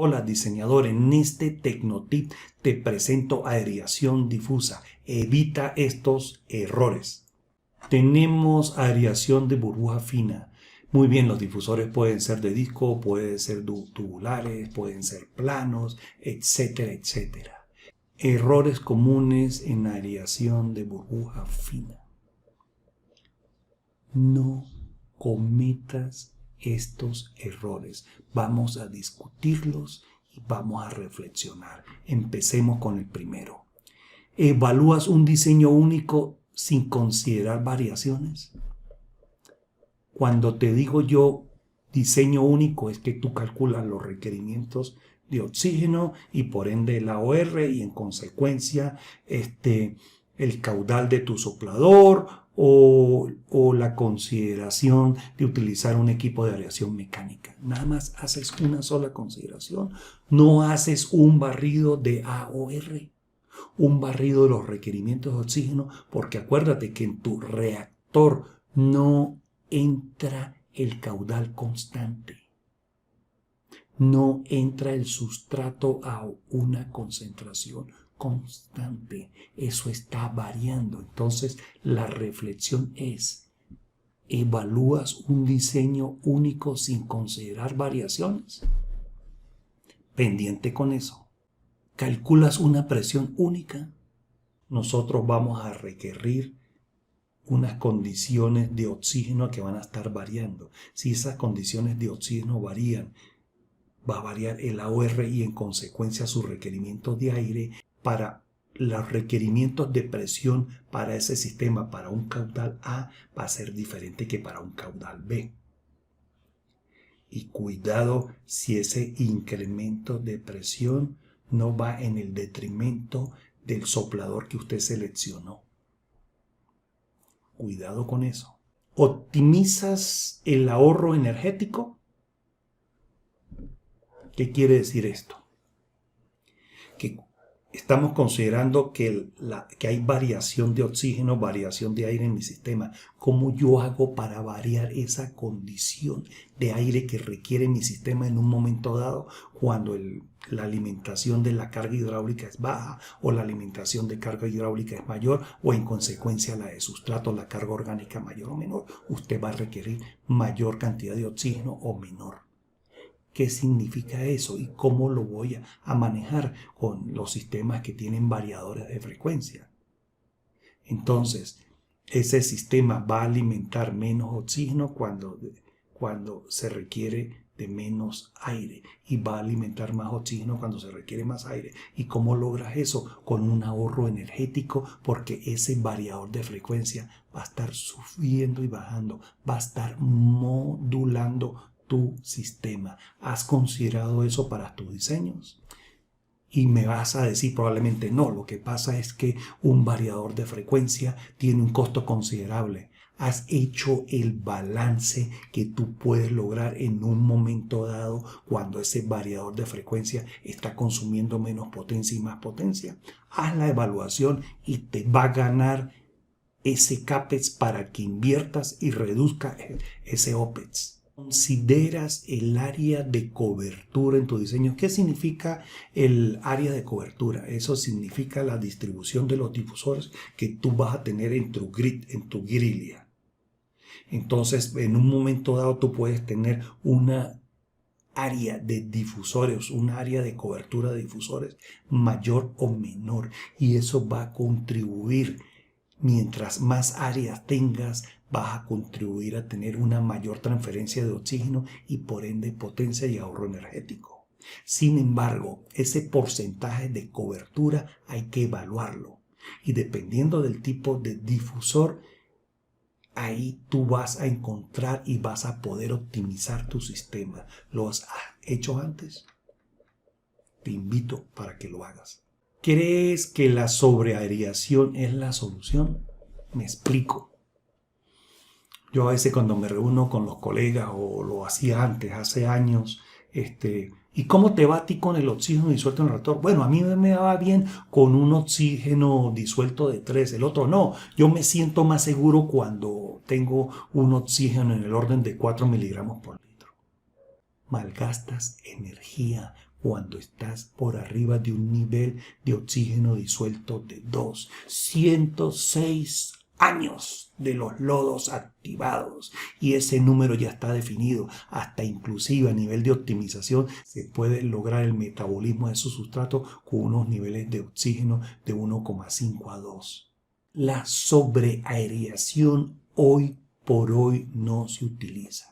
Hola diseñador, en este Tecnotip te presento aireación difusa. Evita estos errores. Tenemos aireación de burbuja fina. Muy bien, los difusores pueden ser de disco, pueden ser tubulares, pueden ser planos, etcétera, etcétera. Errores comunes en aireación de burbuja fina. No cometas estos errores. Vamos a discutirlos y vamos a reflexionar. Empecemos con el primero. ¿Evalúas un diseño único sin considerar variaciones? Cuando te digo yo diseño único es que tú calculas los requerimientos de oxígeno y por ende la OR y en consecuencia el caudal de tu soplador o la consideración de utilizar un equipo de aireación mecánica. Nada más haces una sola consideración, no haces un barrido de AOR, un barrido de los requerimientos de oxígeno, porque acuérdate que en tu reactor no entra el caudal constante. No entra el sustrato a una concentración constante. Eso está variando. Entonces, la reflexión es, ¿evalúas un diseño único sin considerar variaciones? Pendiente con eso. ¿Calculas una presión única? Nosotros vamos a requerir unas condiciones de oxígeno que van a estar variando. Si esas condiciones de oxígeno varían, va a variar el AOR y en consecuencia sus requerimientos de aire. Para los requerimientos de presión para ese sistema, para un caudal A, va a ser diferente que para un caudal B. Y cuidado si ese incremento de presión no va en el detrimento del soplador que usted seleccionó. Cuidado con eso. ¿Optimizas el ahorro energético? ¿Qué quiere decir esto? Que estamos considerando que hay variación de oxígeno, variación de aire en mi sistema. ¿Cómo yo hago para variar esa condición de aire que requiere mi sistema en un momento dado cuando la alimentación de la carga hidráulica es baja o la alimentación de carga hidráulica es mayor o en consecuencia la de sustrato, la carga orgánica mayor o menor? Usted va a requerir mayor cantidad de oxígeno o menor. ¿Qué significa eso y cómo lo voy a manejar con los sistemas que tienen variadores de frecuencia? Entonces, ese sistema va a alimentar menos oxígeno cuando se requiere de menos aire y va a alimentar más oxígeno cuando se requiere más aire. ¿Y cómo logras eso? Con un ahorro energético, porque ese variador de frecuencia va a estar subiendo y bajando, va a estar modulando tu sistema. ¿Has considerado eso para tus diseños? Y me vas a decir probablemente no, lo que pasa es que un variador de frecuencia tiene un costo considerable. ¿Has hecho el balance que tú puedes lograr en un momento dado cuando ese variador de frecuencia está consumiendo menos potencia y más potencia? Haz la evaluación y te va a ganar ese CAPEX para que inviertas y reduzca ese OPEX. ¿Consideras el área de cobertura en tu diseño? ¿Qué significa el área de cobertura? Eso significa la distribución de los difusores que tú vas a tener en tu grid, en tu grilla. Entonces, en un momento dado tú puedes tener una área de difusores, un área de cobertura de difusores mayor o menor, y eso va a contribuir. Mientras más áreas tengas, vas a contribuir a tener una mayor transferencia de oxígeno y por ende potencia y ahorro energético. Sin embargo, ese porcentaje de cobertura hay que evaluarlo y dependiendo del tipo de difusor, ahí tú vas a encontrar y vas a poder optimizar tu sistema. ¿Lo has hecho antes? Te invito para que lo hagas. ¿Crees que la sobreaireación es la solución? Me explico. Yo a veces cuando me reúno con los colegas, o lo hacía antes, hace años, ¿y cómo te va a ti con el oxígeno disuelto en el reactor? Bueno, a mí me va bien con un oxígeno disuelto de 3, el otro no. Yo me siento más seguro cuando tengo un oxígeno en el orden de 4 miligramos por litro. Malgastas energía cuando estás por arriba de un nivel de oxígeno disuelto de 2. 106 años de los lodos activados, y ese número ya está definido. Hasta inclusive a nivel de optimización se puede lograr el metabolismo de su sustrato con unos niveles de oxígeno de 1,5 a 2. La sobreaereación hoy por hoy no se utiliza.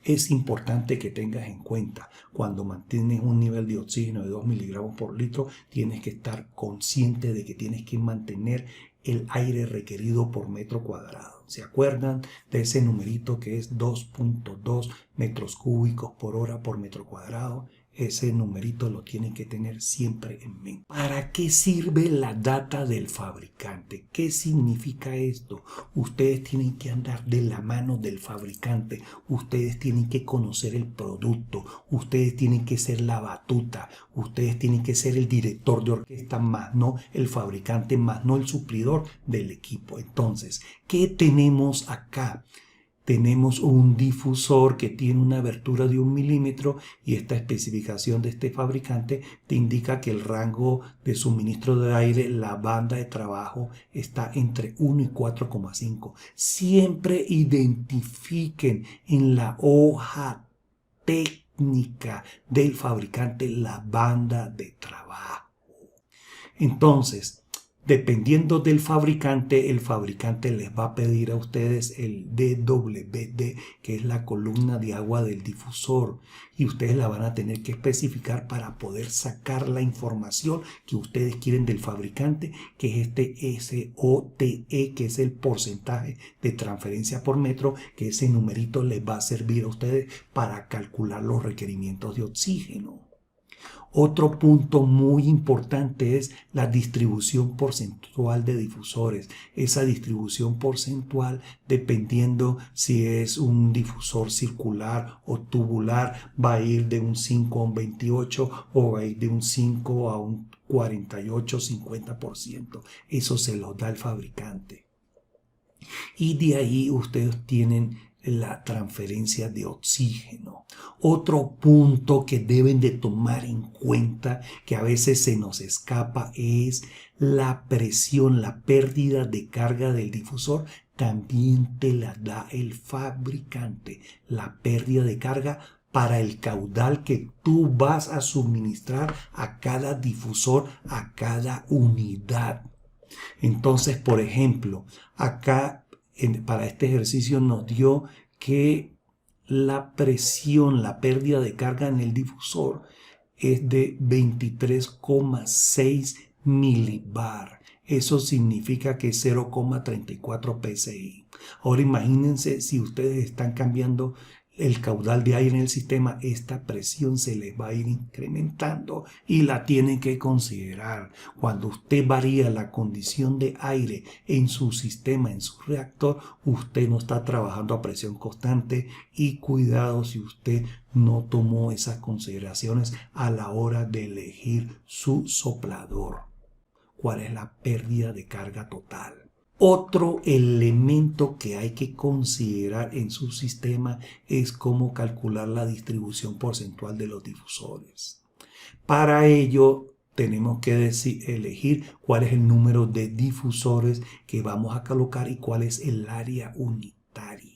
Es importante que tengas en cuenta, cuando mantienes un nivel de oxígeno de 2 miligramos por litro, tienes que estar consciente de que tienes que mantener el aire requerido por metro cuadrado. ¿Se acuerdan de ese numerito que es 2.2 metros cúbicos por hora por metro cuadrado? Ese numerito lo tienen que tener siempre en mente. ¿Para qué sirve la data del fabricante? ¿Qué significa esto? Ustedes tienen que andar de la mano del fabricante. Ustedes tienen que conocer el producto. Ustedes tienen que ser la batuta. Ustedes tienen que ser el director de orquesta, más no el fabricante, más no el suplidor del equipo. Entonces, ¿qué tenemos acá? Tenemos un difusor que tiene una abertura de 1 milímetro, y esta especificación de este fabricante te indica que el rango de suministro de aire, la banda de trabajo, está entre 1 y 4,5. Siempre identifiquen en la hoja técnica del fabricante la banda de trabajo. Entonces, dependiendo del fabricante, el fabricante les va a pedir a ustedes el DWD, que es la columna de agua del difusor, y ustedes la van a tener que especificar para poder sacar la información que ustedes quieren del fabricante, que es este SOTE, que es el porcentaje de transferencia por metro, que ese numerito les va a servir a ustedes para calcular los requerimientos de oxígeno. Otro punto muy importante es la distribución porcentual de difusores. Esa distribución porcentual, dependiendo si es un difusor circular o tubular, va a ir de un 5 a un 28, o va a ir de un 5 a un 48, 50%. Eso se lo da el fabricante. Y de ahí ustedes tienen la transferencia de oxígeno. Otro punto que deben de tomar en cuenta, que a veces se nos escapa, es la presión, la pérdida de carga del difusor. También te la da el fabricante, la pérdida de carga para el caudal que tú vas a suministrar a cada difusor, a cada unidad. Entonces, por ejemplo, acá para este ejercicio nos dio que la presión, la pérdida de carga en el difusor es de 23,6 milibar. Eso significa que es 0,34 psi. Ahora imagínense, si ustedes están cambiando el caudal de aire en el sistema, esta presión se les va a ir incrementando, y la tienen que considerar. Cuando usted varía la condición de aire en su sistema, en su reactor, usted no está trabajando a presión constante, y cuidado si usted no tomó esas consideraciones a la hora de elegir su soplador. ¿Cuál es la pérdida de carga total? Otro elemento que hay que considerar en su sistema es cómo calcular la distribución porcentual de los difusores. Para ello tenemos que elegir cuál es el número de difusores que vamos a colocar y cuál es el área unitaria.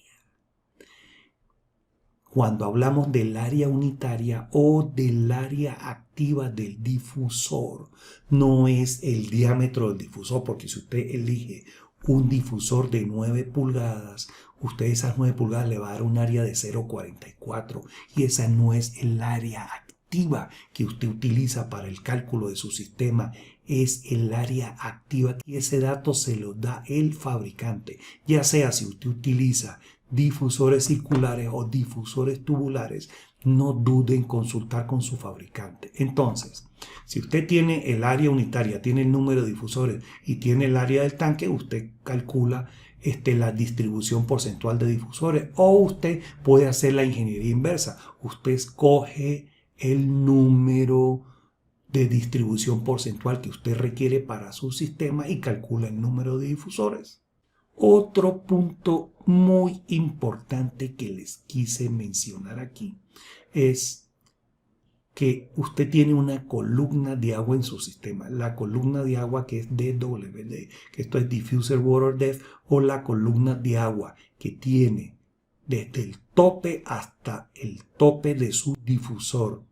Cuando hablamos del área unitaria o del área activa del difusor, no es el diámetro del difusor, porque si usted elige un difusor de 9 pulgadas, usted esas 9 pulgadas le va a dar un área de 0,44, y esa no es el área activa que usted utiliza para el cálculo de su sistema. Es el área activa, y ese dato se lo da el fabricante, ya sea si usted utiliza difusores circulares o difusores tubulares. No dude en consultar con su fabricante. Entonces, si usted tiene el área unitaria, tiene el número de difusores y tiene el área del tanque, usted calcula la distribución porcentual de difusores, o usted puede hacer la ingeniería inversa. Usted escoge el número de distribución porcentual que usted requiere para su sistema y calcula el número de difusores. Otro punto muy importante que les quise mencionar aquí es que usted tiene una columna de agua en su sistema. La columna de agua que es DWD, que esto es Diffuser Water Depth, o la columna de agua que tiene desde el tope hasta el tope de su difusor.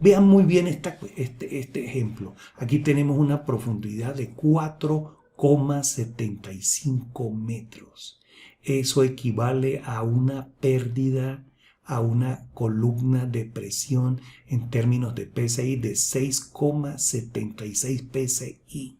Vean muy bien este ejemplo. Aquí tenemos una profundidad de 4,75 metros. Eso equivale a una pérdida, a una columna de presión en términos de PSI de 6,76 PSI.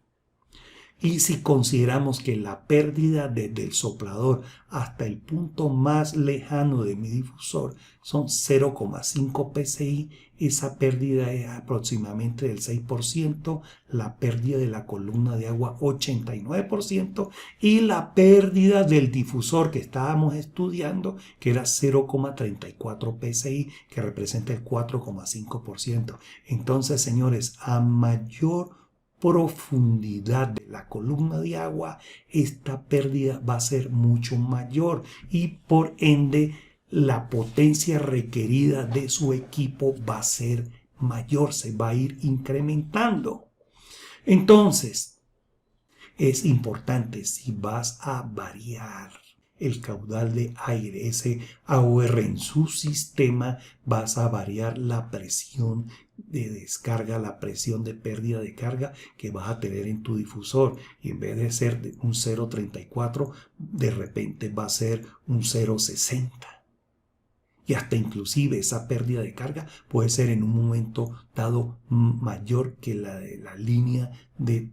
Y si consideramos que la pérdida desde el soplador hasta el punto más lejano de mi difusor son 0,5 PSI, esa pérdida es aproximadamente del 6%, la pérdida de la columna de agua 89% y la pérdida del difusor que estábamos estudiando, que era 0,34 PSI, que representa el 4,5%. Entonces, señores, a mayor profundidad de la columna de agua, esta pérdida va a ser mucho mayor y por ende la potencia requerida de su equipo va a ser mayor, se va a ir incrementando. Entonces, es importante, si vas a variar el caudal de aire, ese AOR en su sistema, vas a variar la presión de descarga, la presión de pérdida de carga que vas a tener en tu difusor. Y en vez de ser un 0,34, de repente va a ser un 0,60. Y hasta inclusive esa pérdida de carga puede ser en un momento dado mayor que la de la línea de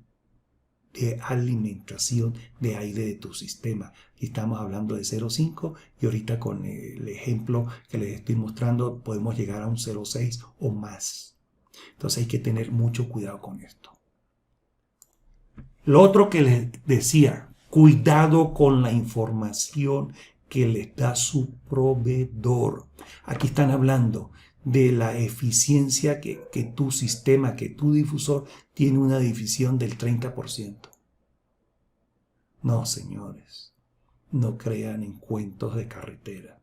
alimentación de aire de tu sistema. Aquí estamos hablando de 0,5 y ahorita con el ejemplo que les estoy mostrando podemos llegar a un 0,6 o más. Entonces hay que tener mucho cuidado con esto. Lo otro que les decía, cuidado con la información que les da su proveedor. Aquí están hablando de la eficiencia que tu sistema, que tu difusor tiene una división del 30%. No, señores, no crean en cuentos de carretera.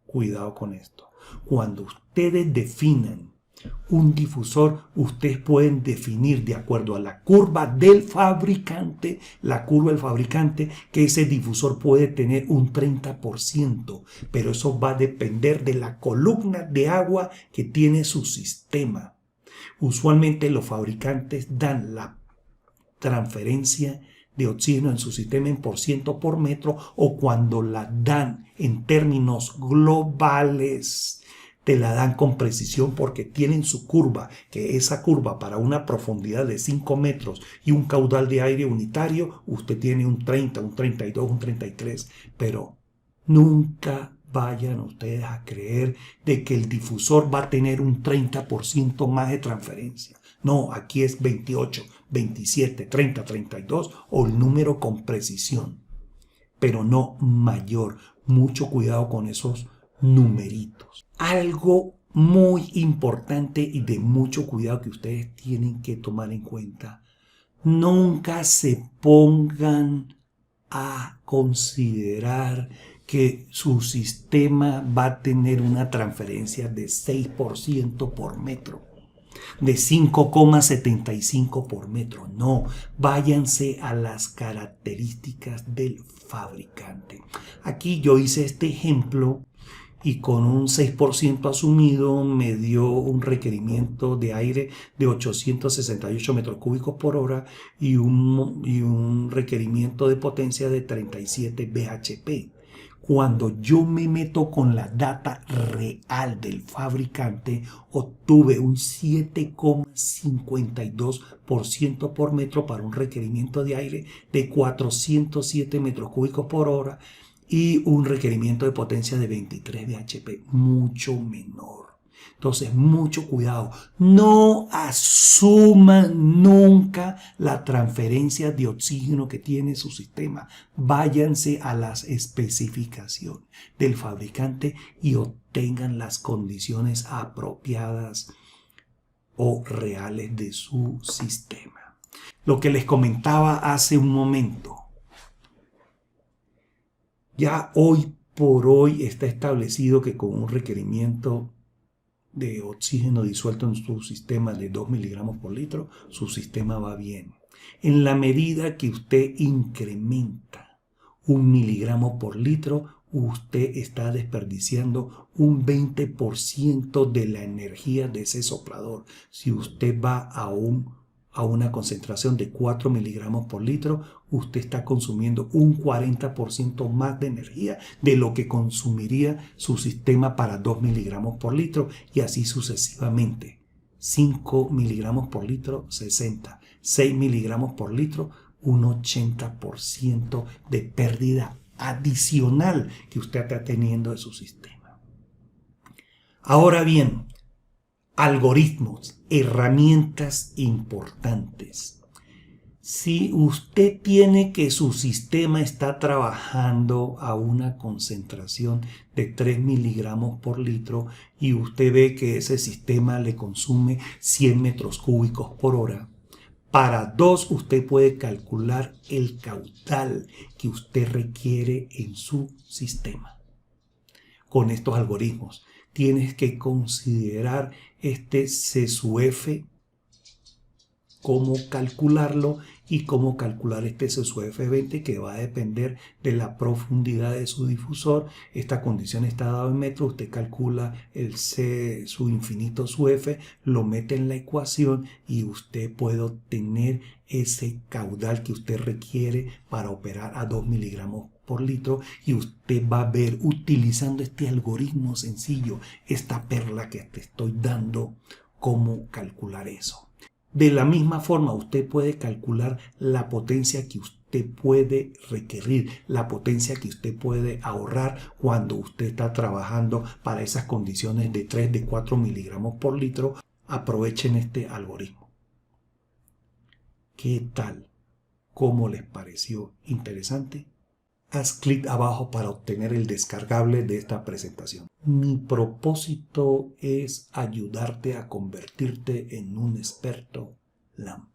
Cuidado con esto. Cuando ustedes definan un difusor, ustedes pueden definir de acuerdo a la curva del fabricante, que ese difusor puede tener un 30%, pero eso va a depender de la columna de agua que tiene su sistema. Usualmente los fabricantes dan la transferencia de oxígeno en su sistema en % por metro, o cuando la dan en términos globales, te la dan con precisión porque tienen su curva, que esa curva para una profundidad de 5 metros y un caudal de aire unitario, usted tiene un 30, un 32, un 33, pero nunca vayan ustedes a creer de que el difusor va a tener un 30% más de transferencia. No, aquí es 28, 27, 30, 32 o el número con precisión, pero no mayor. Mucho cuidado con esos numeritos. Algo muy importante y de mucho cuidado que ustedes tienen que tomar en cuenta: nunca se pongan a considerar que su sistema va a tener una transferencia de 6% por metro, de 5,75 por metro. No, váyanse a las características del fabricante. Aquí yo hice este ejemplo y con un 6% asumido me dio un requerimiento de aire de 868 metros cúbicos por hora y un requerimiento de potencia de 37 bhp. Cuando yo me meto con la data real del fabricante, obtuve un 7,52% por metro para un requerimiento de aire de 407 metros cúbicos por hora y un requerimiento de potencia de 23 bhp, mucho menor. Entonces, mucho cuidado. No asuman nunca la transferencia de oxígeno que tiene su sistema. Váyanse a las especificaciones del fabricante y obtengan las condiciones apropiadas o reales de su sistema. Lo que les comentaba hace un momento. Ya hoy por hoy está establecido que con un requerimiento de oxígeno disuelto en su sistema de 2 miligramos por litro, su sistema va bien. En la medida que usted incrementa 1 miligramo por litro, usted está desperdiciando un 20% de la energía de ese soplador. Si usted va a una concentración de 4 miligramos por litro, usted está consumiendo un 40% más de energía de lo que consumiría su sistema para 2 miligramos por litro, y así sucesivamente. 5 miligramos por litro, 60. 6 miligramos por litro, un 80% de pérdida adicional que usted está teniendo de su sistema. Ahora bien, algoritmos, herramientas importantes. Si usted tiene que su sistema está trabajando a una concentración de 3 miligramos por litro y usted ve que ese sistema le consume 100 metros cúbicos por hora, para 2 usted puede calcular el caudal que usted requiere en su sistema. Con estos algoritmos tienes que considerar este C sub F, cómo calcularlo, y cómo calcular este C sub F20, que va a depender de la profundidad de su difusor. Esta condición está dada en metros. Usted calcula el C su infinito sub F, lo mete en la ecuación y usted puede obtener ese caudal que usted requiere para operar a 2 miligramos por litro, y usted va a ver, utilizando este algoritmo sencillo, esta perla que te estoy dando, cómo calcular eso. De la misma forma, usted puede calcular la potencia que usted puede requerir, la potencia que usted puede ahorrar cuando usted está trabajando para esas condiciones de 3, de 4 miligramos por litro. Aprovechen este algoritmo. ¿Qué tal? ¿Cómo les pareció interesante? Haz clic abajo para obtener el descargable de esta presentación. Mi propósito es ayudarte a convertirte en un experto LAMP.